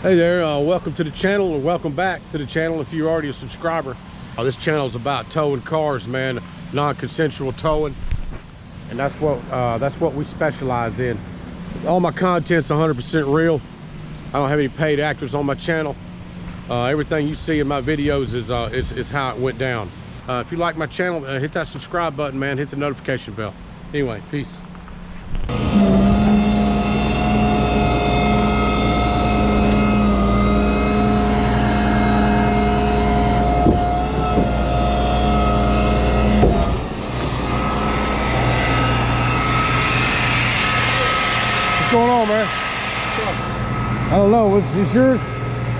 Hey there, welcome to the channel, or welcome back to the channel if you're already a subscriber. This channel is about towing cars, man, non-consensual towing, and that's what we specialize in. All my content's 100% real. I don't have any paid actors on my channel. Everything you see in my videos is how it went down. If you like my channel, hit that subscribe button, man. Hit the notification bell. Anyway, peace. What's going on, man? I don't know. Is this yours?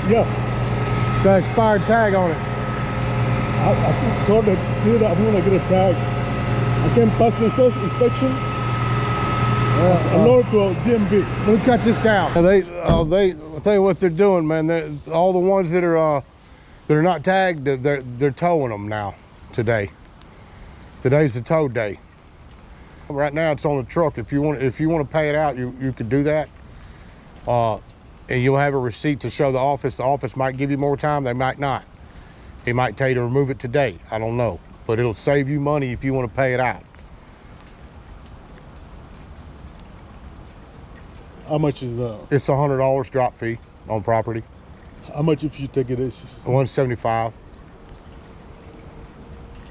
Yeah. The expired tag on it. I told the kid I'm gonna get a tag. I can pass the inspection. I load to a DMV. Let me cut this down. I'll tell you what they're doing, man. All the ones that are not tagged, they're towing them now. Today's the tow day. Right now it's on the truck. If you want to pay it out, you could do that. And you'll have a receipt to show the office. The office might give you more time, they might not. He might tell you to remove it today, I don't know. But it'll save you money if you want to pay it out. How much is the? It's $100 drop fee on property. How much if you take it? Is $175.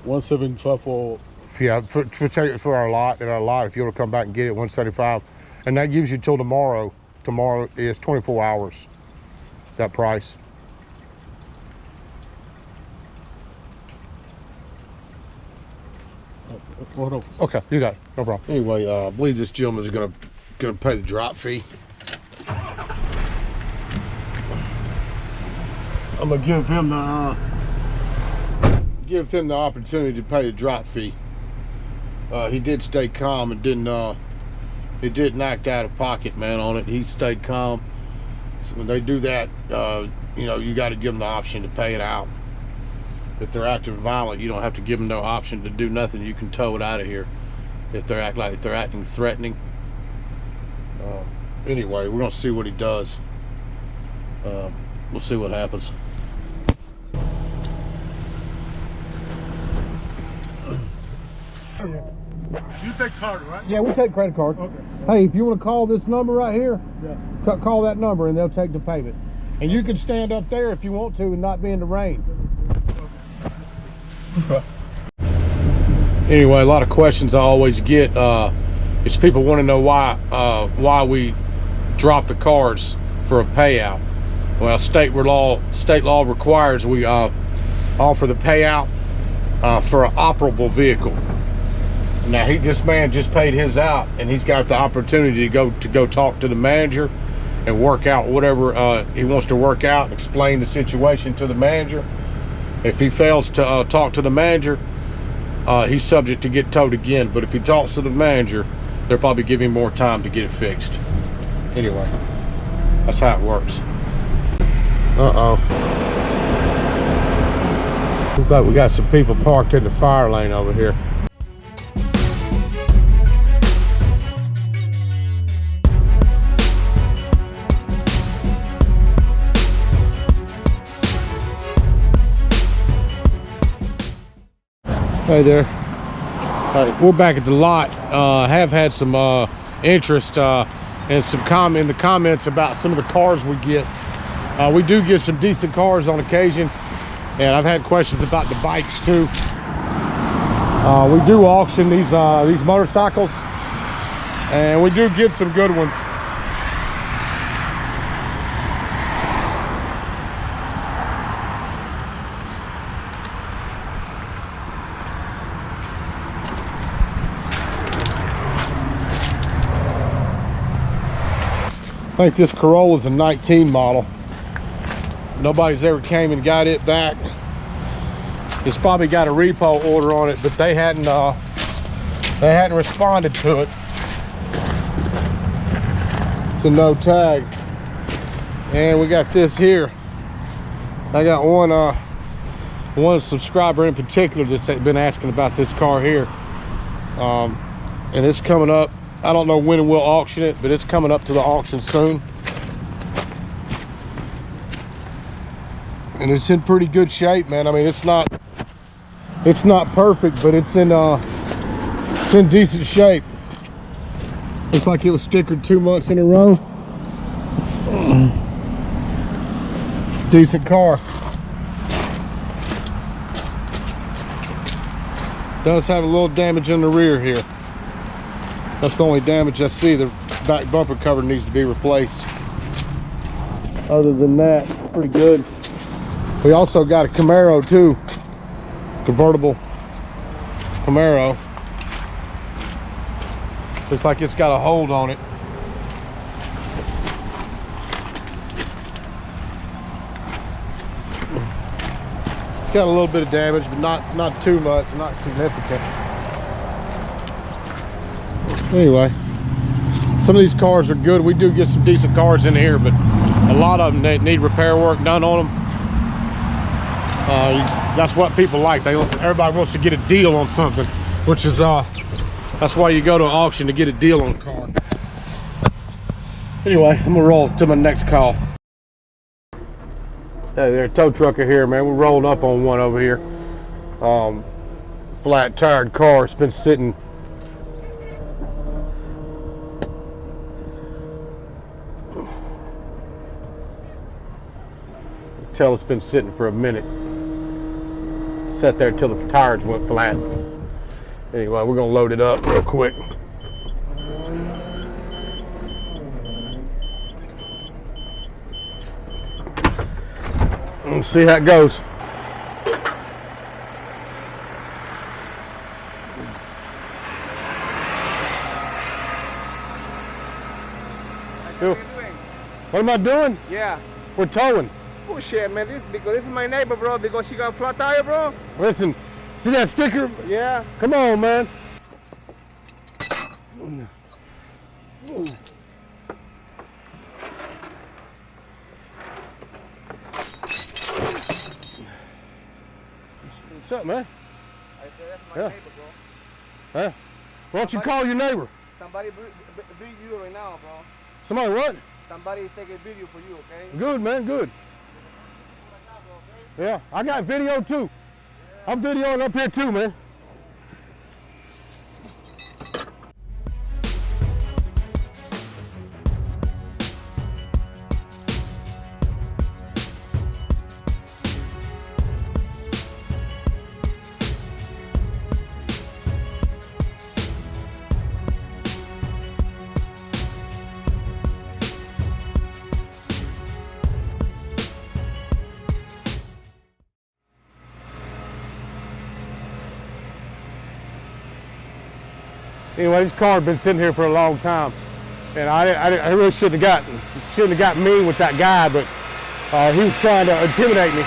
$175 for. Yeah, for our lot. In our lot, if you want to come back and get it, $175, and that gives you till tomorrow. Tomorrow is 24 hours. That price. Hold on. Okay, you got it. No problem. Anyway, I believe this gentleman is gonna pay the drop fee. I'm gonna give him the opportunity to pay the drop fee. He did stay calm and didn't act out of pocket, man, on it. He stayed calm. So when they do that, you know, you got to give them the option to pay it out. If they're acting violent, you don't have to give them no option to do nothing. You can tow it out of here. If they're acting threatening. Anyway, we're gonna see what he does. We'll see what happens. You take card, right? Yeah, we take credit card. Okay. Hey, if you want to call this number right here, Yeah. call that number and they'll take the payment. And you can stand up there if you want to and not be in the rain. Okay. Anyway, a lot of questions I always get is people want to know why we drop the cars for a payout. Well, state law requires we offer the payout for an operable vehicle. Now this man just paid his out, and he's got the opportunity to go talk to the manager and work out whatever he wants to work out, and explain the situation to the manager. If he fails to talk to the manager, he's subject to get towed again. But if he talks to the manager, they'll probably give him more time to get it fixed. Anyway, that's how it works. Looks like we got some people parked in the fire lane over here. Hey there. We're back at the lot. Have had some interest and some in the comments about some of the cars we get. We do get some decent cars on occasion, and I've had questions about the bikes too. We do auction these motorcycles, and we do get some good ones. I think this Corolla's a 19 model. Nobody's ever came and got it back. It's probably got a repo order on it, but they hadn't responded to it. It's a no tag. And we got this here. I got one subscriber in particular that's been asking about this car here. And it's coming up. I don't know when we'll auction it, but it's coming up to the auction soon. and it's in pretty good shape, man. I mean, it's not perfect, but it's in decent shape. Looks like it was stickered 2 months in a row. Decent car. Does have a little damage in the rear here. That's the only damage I see. The back bumper cover needs to be replaced. Other than that, pretty good. We also got a Camaro too. Convertible Camaro. Looks like it's got a hold on it. It's got a little bit of damage, but not too much, not significant. Anyway, some of these cars are good. We do get some decent cars in here, but a lot of them need repair work done on them. That's what people like. Everybody wants to get a deal on something, which is that's why you go to an auction, to get a deal on a car. Anyway, I'm gonna roll to my next call. Hey there, tow trucker here, man. We're rolling up on one over here. Flat tired car. It's been sitting. Tell it's been sitting for a minute. Sat there until the tires went flat. Anyway, we're gonna load it up real quick. Let's see how it goes. What am I doing? Yeah. We're towing. Oh shit, man. This is my neighbor, bro. Because she got a flat tire, bro. Listen, see that sticker? Yeah. Come on, man. What's up, man? I said that's my neighbor, bro. Huh? Why don't you call your neighbor? Somebody beat you right now, bro. Somebody what? Somebody take a video for you, okay? Good, man, good. Yeah, I got video too. I'm videoing up here too, man. Anyway, this car had been sitting here for a long time, and I really shouldn't have got mean with that guy, but he was trying to intimidate me.